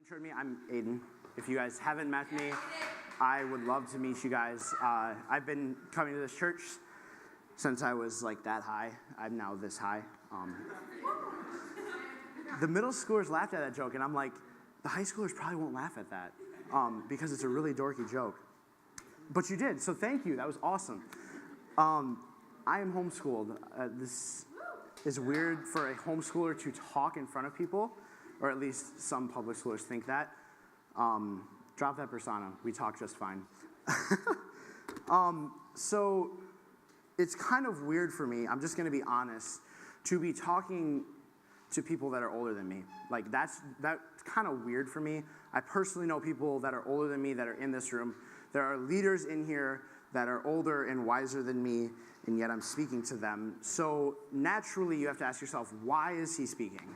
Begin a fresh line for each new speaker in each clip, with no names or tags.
Heard me, I'm Aidan. If you guys haven't met me, I would love to meet you guys. I've been coming to this church since I was like that high. I'm now this high. The middle schoolers laughed at that joke, and I'm like, the high schoolers probably won't laugh at that because it's a really dorky joke. But you did, so thank you. That was awesome. I am homeschooled. This is weird for a homeschooler to talk in front of people, or at least some public schoolers think that. Drop that persona. We talk just fine. So it's kind of weird for me, I'm just going to be honest, to be talking to people that are older than me. Like, that's kind of weird for me. I personally know people that are older than me that are in this room. There are leaders in here that are older and wiser than me, and yet I'm speaking to them. So naturally, you have to ask yourself, why is he speaking?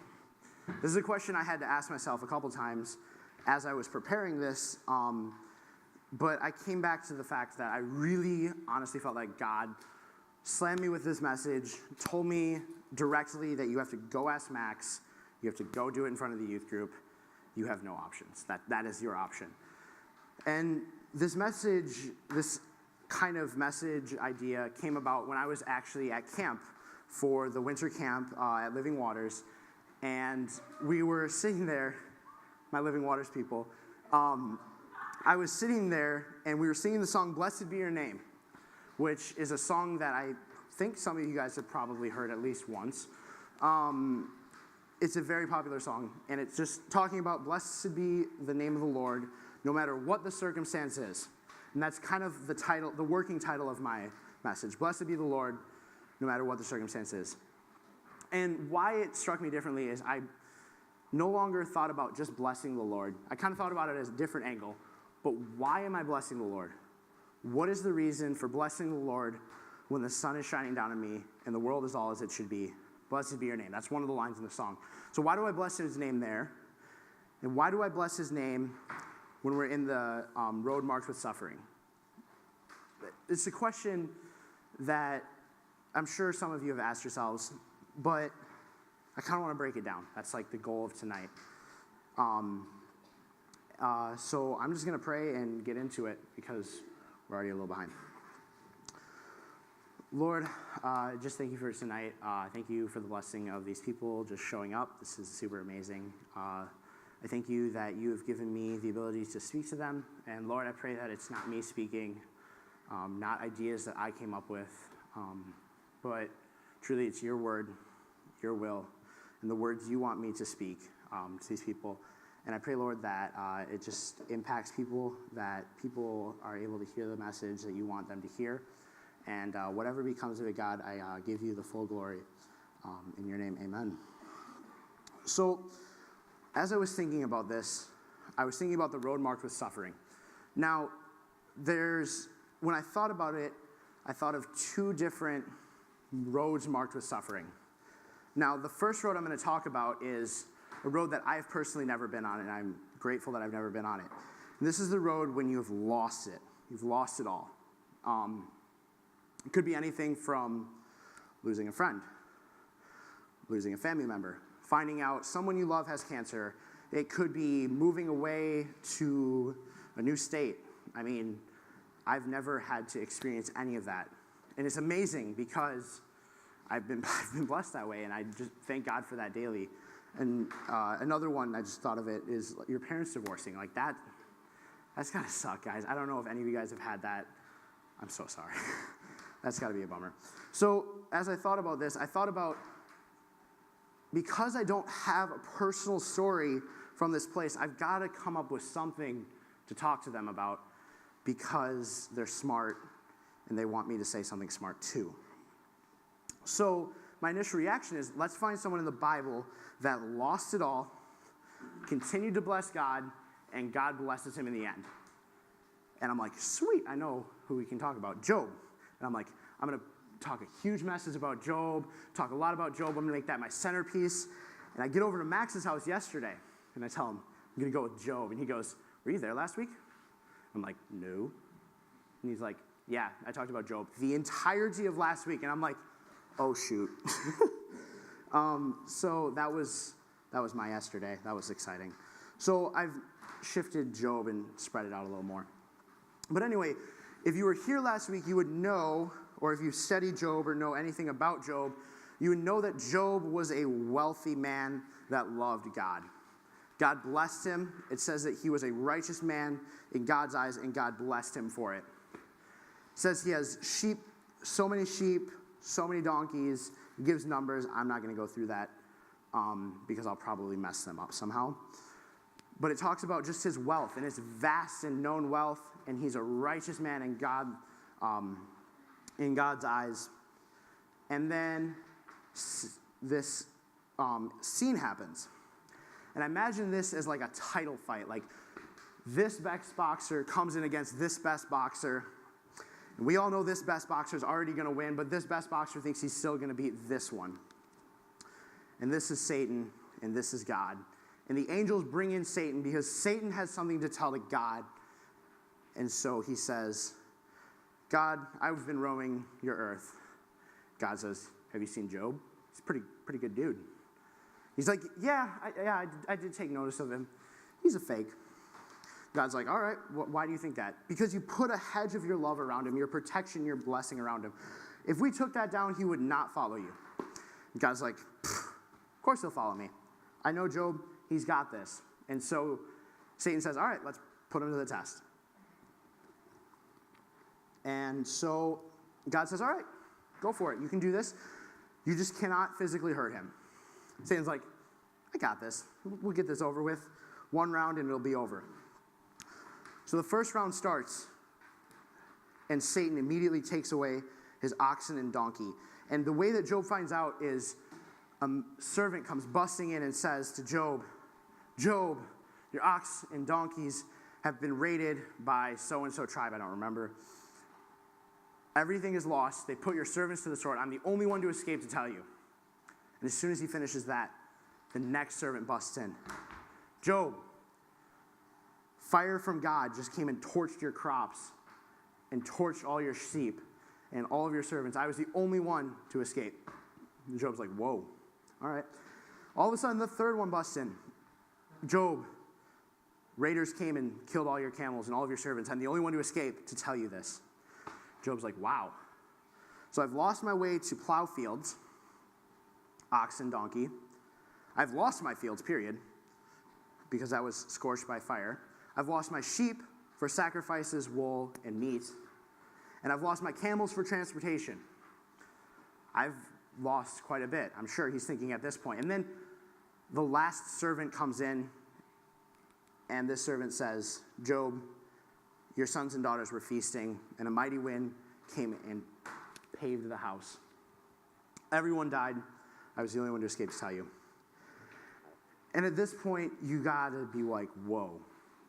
This is a question I had to ask myself a couple times as I was preparing this, but I came back to the fact that I really honestly felt like God slammed me with this message, told me directly that you have to go ask Max, you have to go do it in front of the youth group, you have no options. That is your option. And this message, this kind of message idea came about when I was actually at camp for the winter camp at Living Waters. And we were sitting there, my Living Waters people. I was sitting there, and we were singing the song, Blessed Be Your Name, which is a song that I think some of you guys have probably heard at least once. It's a very popular song, and it's just talking about blessed be the name of the Lord, no matter what the circumstance is. And that's kind of the title, the working title of my message. Blessed be the Lord, no matter what the circumstance is. And why it struck me differently is I no longer thought about just blessing the Lord. I kind of thought about it as a different angle. But why am I blessing the Lord? What is the reason for blessing the Lord when the sun is shining down on me and the world is all as it should be? Blessed be your name. That's one of the lines in the song. So why do I bless his name there? And why do I bless his name when we're in the road marked with suffering? It's a question that I'm sure some of you have asked yourselves, but I kind of want to break it down. That's like the goal of tonight. So I'm just going to pray and get into it because we're already a little behind. Lord, just thank you for tonight. Thank you for the blessing of these people just showing up. This is super amazing. I thank you that you have given me the ability to speak to them. And Lord, I pray that it's not me speaking, not ideas that I came up with, but truly it's your word, your will, and the words you want me to speak to these people. And I pray, Lord, that it just impacts people, that people are able to hear the message that you want them to hear. And whatever becomes of it, God, I give you the full glory. In your name, amen. So as I was thinking about this, I was thinking about the road marked with suffering. Now, when I thought about it, I thought of two different roads marked with suffering. Now, the first road I'm going to talk about is a road that I've personally never been on, and I'm grateful that I've never been on it. And this is the road when you have lost it. You've lost it all. It could be anything from losing a friend, losing a family member, finding out someone you love has cancer. It could be moving away to a new state. I mean, I've never had to experience any of that. And it's amazing because I've been blessed that way, and I just thank God for that daily. And another one, I just thought of it, is your parents divorcing. Like that's gotta suck, guys. I don't know if any of you guys have had that. I'm so sorry. That's gotta be a bummer. So as I thought about this, I thought about, because I don't have a personal story from this place, I've gotta come up with something to talk to them about because they're smart and they want me to say something smart too. So my initial reaction is, let's find someone in the Bible that lost it all, continued to bless God, and God blesses him in the end. And I'm like, sweet, I know who we can talk about, Job. And I'm like, I'm going to talk a huge message about Job, talk a lot about Job. I'm going to make that my centerpiece. And I get over to Max's house yesterday, and I tell him, I'm going to go with Job. And he goes, were you there last week? I'm like, no. And he's like, yeah, I talked about Job the entirety of last week. And I'm like, oh, shoot. So that was my yesterday. That was exciting. So I've shifted Job and spread it out a little more. But anyway, if you were here last week, you would know, or if you studied Job or know anything about Job, you would know that Job was a wealthy man that loved God. God blessed him. It says that he was a righteous man in God's eyes, and God blessed him for it. It says he has sheep, so many donkeys. He gives numbers. I'm not going to go through that because I'll probably mess them up somehow. But it talks about just his wealth, and it's vast and known wealth, and he's a righteous man in God's eyes. And then this scene happens. And I imagine this as like a title fight. Like this best boxer comes in against this best boxer. And we all know this best boxer is already going to win, but this best boxer thinks he's still going to beat this one. And this is Satan, and this is God. And the angels bring in Satan because Satan has something to tell to God. And so he says, God, I've been roaming your earth. God says, have you seen Job? He's a pretty good dude. He's like, I did take notice of him. He's a fake. God's like, all right, why do you think that? Because you put a hedge of your love around him, your protection, your blessing around him. If we took that down, he would not follow you. God's like, of course he'll follow me. I know Job, he's got this. And so Satan says, all right, let's put him to the test. And so God says, all right, go for it. You can do this. You just cannot physically hurt him. Satan's like, I got this. We'll get this over with. One round and it'll be over. So the first round starts, and Satan immediately takes away his oxen and donkey. And the way that Job finds out is a servant comes busting in and says to Job, Job, your ox and donkeys have been raided by so-and-so tribe. I don't remember. Everything is lost. They put your servants to the sword. I'm the only one to escape to tell you. And as soon as he finishes that, the next servant busts in. Job, fire from God just came and torched your crops and torched all your sheep and all of your servants. I was the only one to escape. And Job's like, whoa, all right. All of a sudden, the third one busts in. Job, raiders came and killed all your camels and all of your servants. I'm the only one to escape to tell you this. Job's like, wow. So I've lost my way to plow fields, ox and donkey. I've lost my fields, period, because I was scorched by fire. I've lost my sheep for sacrifices, wool, and meat. And I've lost my camels for transportation. I've lost quite a bit. I'm sure he's thinking at this point. And then the last servant comes in, and this servant says, Job, your sons and daughters were feasting, and a mighty wind came and paved the house. Everyone died. I was the only one to escape to tell you. And at this point, you got to be like, whoa,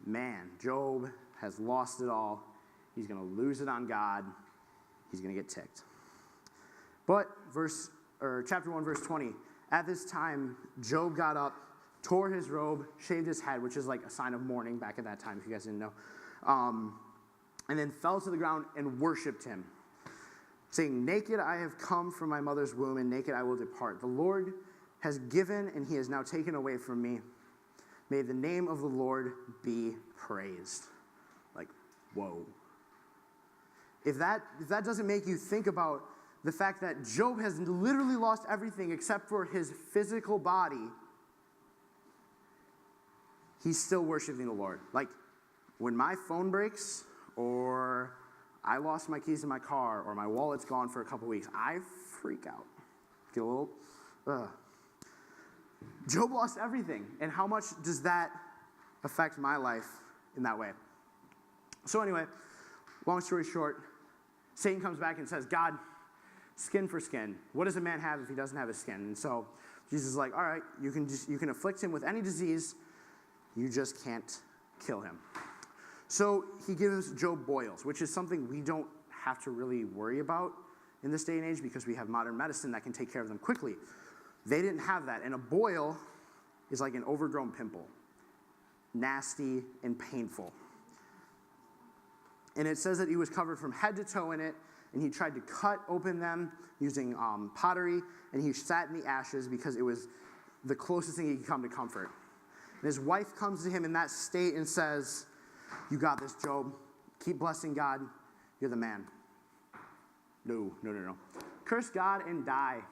man, Job has lost it all. He's going to lose it on God. He's going to get ticked. But chapter 1, verse 20, at this time, Job got up, tore his robe, shaved his head, which is like a sign of mourning back at that time, if you guys didn't know, and then fell to the ground and worshipped him, saying, naked I have come from my mother's womb, and naked I will depart. The Lord has given, and he has now taken away from me. May the name of the Lord be praised. Like, whoa. If that doesn't make you think about the fact that Job has literally lost everything except for his physical body, he's still worshiping the Lord. Like, when my phone breaks, or I lost my keys in my car, or my wallet's gone for a couple weeks, I freak out. Get a little, Job lost everything. And how much does that affect my life in that way? So anyway, long story short, Satan comes back and says, God, skin for skin. What does a man have if he doesn't have a skin? And so Jesus is like, all right, you can afflict him with any disease, you just can't kill him. So he gives Job boils, which is something we don't have to really worry about in this day and age because we have modern medicine that can take care of them quickly. They didn't have that. And a boil is like an overgrown pimple, nasty and painful. And it says that he was covered from head to toe in it, and he tried to cut open them using pottery, and he sat in the ashes because it was the closest thing he could come to comfort. And his wife comes to him in that state and says, "You got this, Job. Keep blessing God. You're the man." No. Curse God and die.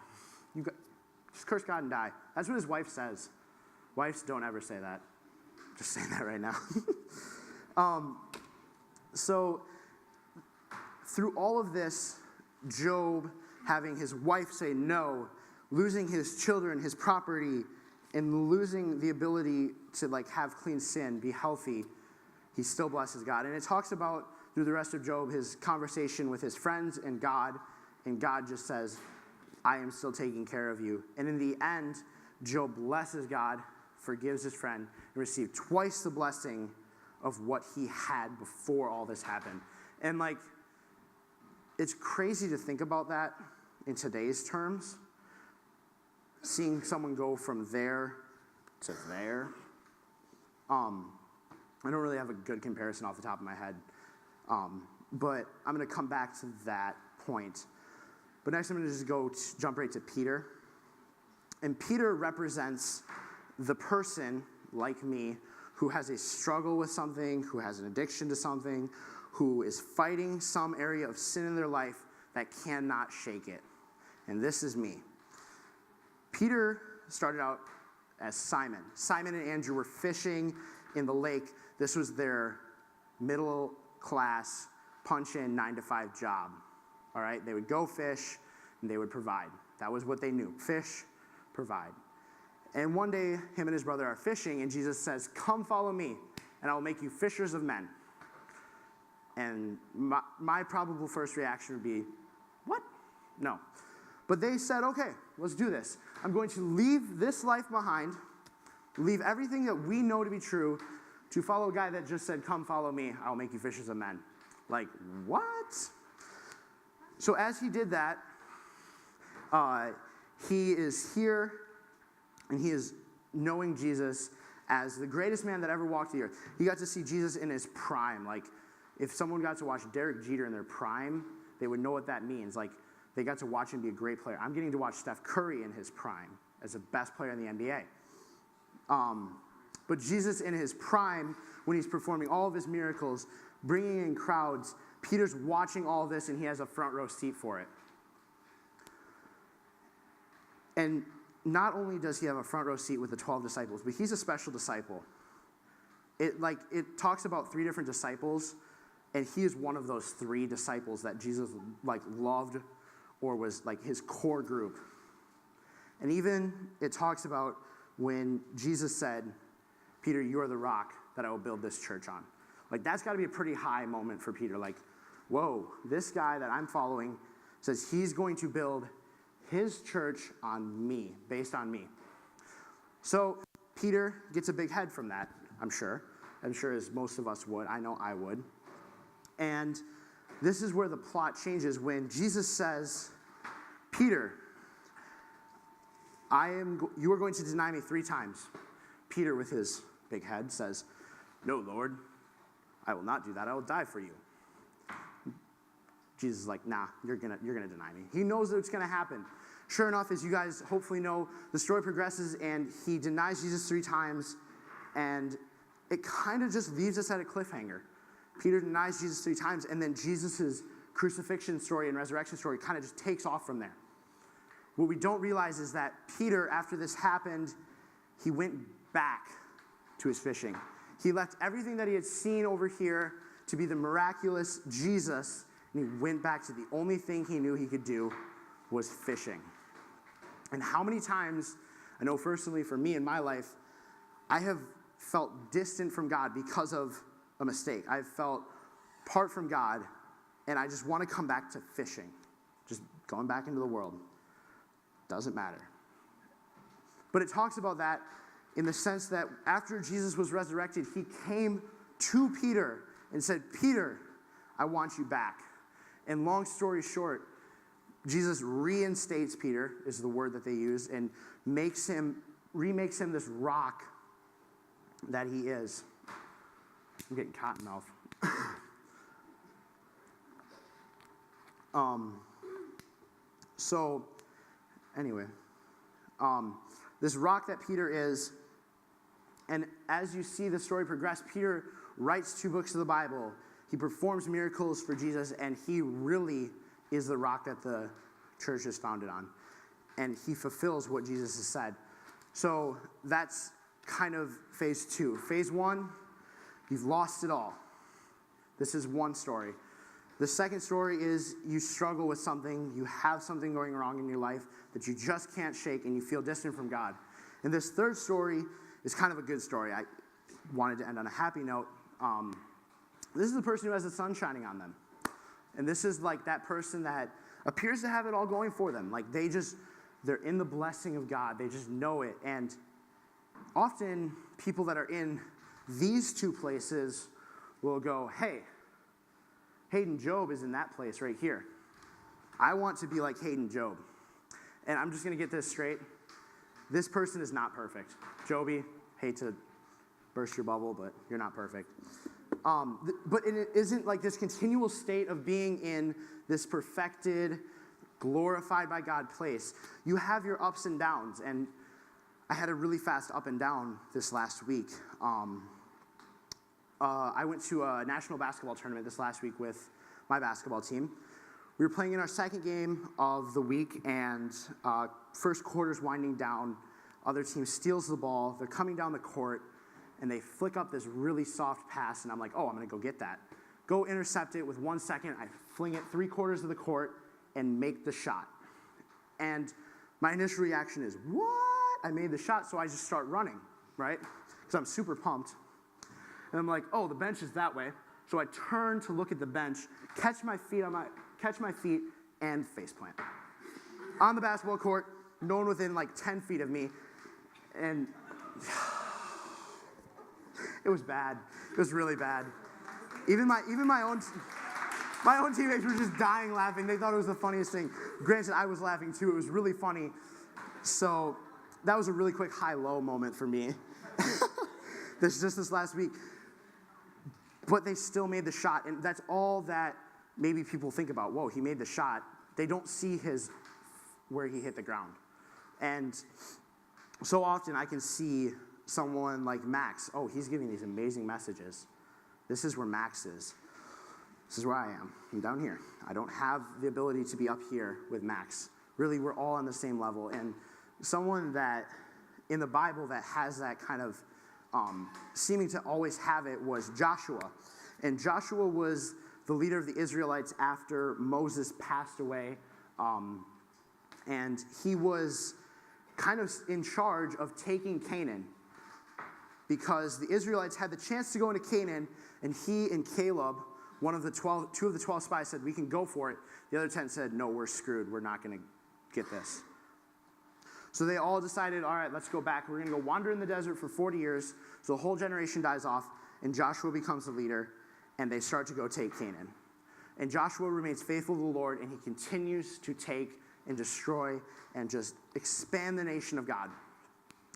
Just curse God and die. That's what his wife says. Wives don't ever say that. Just saying that right now. So through all of this, Job having his wife say no, losing his children, his property, and losing the ability to have clean sin, be healthy, he still blesses God. And it talks about, through the rest of Job, his conversation with his friends and God just says, "I am still taking care of you." And in the end, Job blesses God, forgives his friend, and received twice the blessing of what he had before all this happened. And it's crazy to think about that in today's terms. Seeing someone go from there to there. I don't really have a good comparison off the top of my head. But I'm going to come back to that point. But next I'm going to just jump right to Peter. And Peter represents the person, like me, who has a struggle with something, who has an addiction to something, who is fighting some area of sin in their life that cannot shake it. And this is me. Peter started out as Simon. Simon and Andrew were fishing in the lake. This was their middle class, punch-in 9-to-5 job. All right? They would go fish, and they would provide. That was what they knew. Fish, provide. And one day, him and his brother are fishing, and Jesus says, "Come follow me, and I will make you fishers of men." And my probable first reaction would be, what? No. But they said, "Okay, let's do this. I'm going to leave this life behind, leave everything that we know to be true, to follow a guy that just said, 'Come follow me, I'll make you fishers of men.'" What? So as he did that, he is here, and he is knowing Jesus as the greatest man that ever walked the earth. He got to see Jesus in his prime. If someone got to watch Derek Jeter in their prime, they would know what that means. They got to watch him be a great player. I'm getting to watch Steph Curry in his prime as the best player in the NBA. But Jesus in his prime, when he's performing all of his miracles, bringing in crowds, Peter's watching all this, and he has a front row seat for it. And not only does he have a front row seat with the 12 disciples, but he's a special disciple. It talks about 3 different disciples, and he is one of those 3 disciples that Jesus loved, or was his core group. And even it talks about when Jesus said, "Peter, you are the rock that I will build this church on." That's got to be a pretty high moment for Peter. Whoa, this guy that I'm following says he's going to build his church on me, based on me. So Peter gets a big head from that, I'm sure. I'm sure as most of us would. I know I would. And this is where the plot changes when Jesus says, "Peter, you are going to deny me 3 times. Peter, with his big head, says, "No, Lord, I will not do that. I will die for you." Jesus is like, "Nah, you're gonna deny me." He knows that it's gonna happen. Sure enough, as you guys hopefully know, the story progresses, and he denies Jesus 3 times, and it kind of just leaves us at a cliffhanger. Peter denies Jesus 3 times, and then Jesus' crucifixion story and resurrection story kind of just takes off from there. What we don't realize is that Peter, after this happened, he went back to his fishing. He left everything that he had seen over here to be the miraculous Jesus, and he went back to the only thing he knew he could do was fishing. And how many times, I know personally for me in my life, I have felt distant from God because of a mistake. I've felt apart from God, and I just want to come back to fishing. Just going back into the world. Doesn't matter. But it talks about that in the sense that after Jesus was resurrected, he came to Peter and said, "Peter, I want you back." And long story short, Jesus reinstates Peter, is the word that they use, and remakes him this rock that he is. I'm getting cotton mouth. So, anyway, this rock that Peter is, And as you see the story progress, Peter writes 2 books of the Bible. He performs miracles for Jesus, and he really is the rock that the church is founded on. And he fulfills what Jesus has said. So that's kind of phase 2. Phase 1, you've lost it all. This is one story. The second story is you struggle with something, you have something going wrong in your life that you just can't shake, and you feel distant from God. And this third story is kind of a good story. I wanted to end on a happy note. This is the person who has the sun shining on them. And this is like that person that appears to have it all going for them. Like they're in the blessing of God. They just know it. And often people that are in these 2 places will go, hey, Hayden Job is in that place right here. I want to be like Hayden Job. And I'm just going to get this straight. This person is not perfect. Joby, hate to burst your bubble, but you're not perfect. But it isn't like this continual state of being in this perfected, glorified by God place. You have your ups and downs, and I had a really fast up and down this last week. I went to a national basketball tournament this last week with my basketball team. We were playing in our second game of the week, and first quarter's winding down. Other team steals the ball. They're coming down the court, and they flick up this really soft pass, and I'm like, oh, I'm going to go get that. Go intercept it with 1 second. I fling it 3/4 of the court and make the shot. And my initial reaction is, what? I made the shot, so I just start running, right? Because I'm super pumped. And I'm like, oh, the bench is that way. So I turn to look at the bench, catch my feet, and faceplant. On the basketball court, no one within like 10 feet of me. And it was bad. It was really bad. Even my own teammates were just dying laughing. They thought it was the funniest thing. Granted, I was laughing too. It was really funny. So that was a really quick high-low moment for me. This last week. But they still made the shot, and that's all that maybe people think about. Whoa, he made the shot. They don't see where he hit the ground. And so often I can see someone like Max. Oh, he's giving these amazing messages. This is where Max is. This is where I am. I'm down here. I don't have the ability to be up here with Max. Really, we're all on the same level. And someone that in the Bible that has that kind of seeming to always have it was Joshua. And Joshua was the leader of the Israelites after Moses passed away. And he was kind of in charge of taking Canaan, because the Israelites had the chance to go into Canaan, and he and Caleb, two of the 12 spies, said, we can go for it. The other 10 said, no, we're screwed. We're not going to get this. So they all decided, all right, let's go back. We're going to go wander in the desert for 40 years. So the whole generation dies off, and Joshua becomes the leader, and they start to go take Canaan. And Joshua remains faithful to the Lord, and he continues to take and destroy and just expand the nation of God.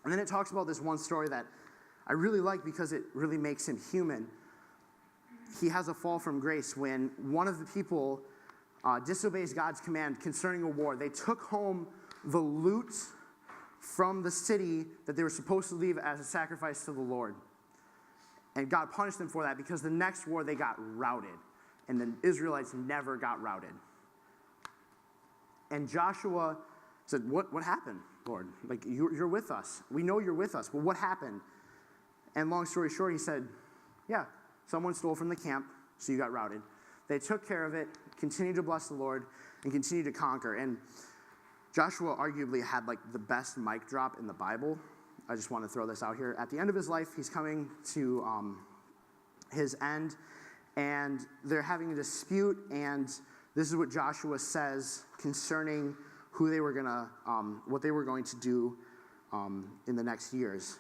And then it talks about this one story that I really like because it really makes him human. He has a fall from grace when one of the people disobeys God's command concerning a war. They took home the loot from the city that they were supposed to leave as a sacrifice to the Lord. And God punished them for that because the next war they got routed. And the Israelites never got routed. And Joshua said, what happened, Lord? Like, you're with us. We know you're with us. But what happened? And long story short, he said, yeah, someone stole from the camp, so you got routed. They took care of it, continued to bless the Lord, and continued to conquer. And Joshua arguably had like the best mic drop in the Bible. I just want to throw this out here. At the end of his life, he's coming to his end, and they're having a dispute, and this is what Joshua says concerning who they were gonna, what they were going to do in the next years.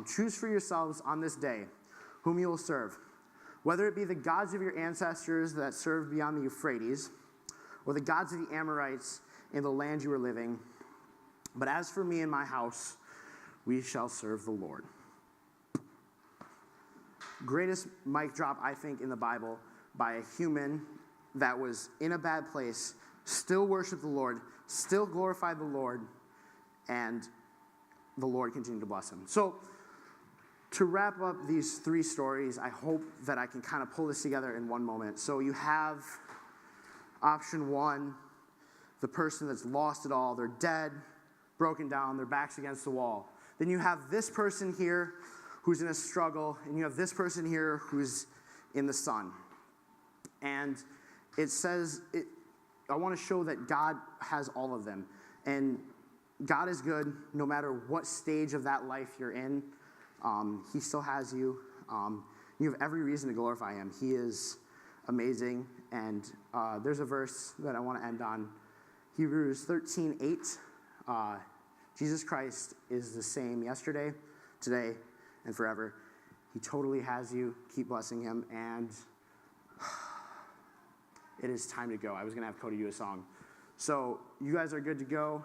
Choose for yourselves on this day whom you will serve, whether it be the gods of your ancestors that served beyond the Euphrates, or the gods of the Amorites in the land you are living. But as for me and my house, we shall serve the Lord. Greatest mic drop, I think, in the Bible by a human that was in a bad place, still worshiped the Lord, still glorified the Lord, and the Lord continued to bless him. So to wrap up these three stories, I hope that I can kind of pull this together in one moment. So you have option one, the person that's lost it all. They're dead, broken down, their back's against the wall. Then you have this person here who's in a struggle, and you have this person here who's in the sun. And it says, I want to show that God has all of them. And God is good no matter what stage of that life you're in. He still has you. You have every reason to glorify him. He is amazing. And there's a verse that I want to end on. Hebrews 13:8. Jesus Christ is the same yesterday, today, and forever. He totally has you. Keep blessing him. And it is time to go. I was going to have Cody do a song. So you guys are good to go.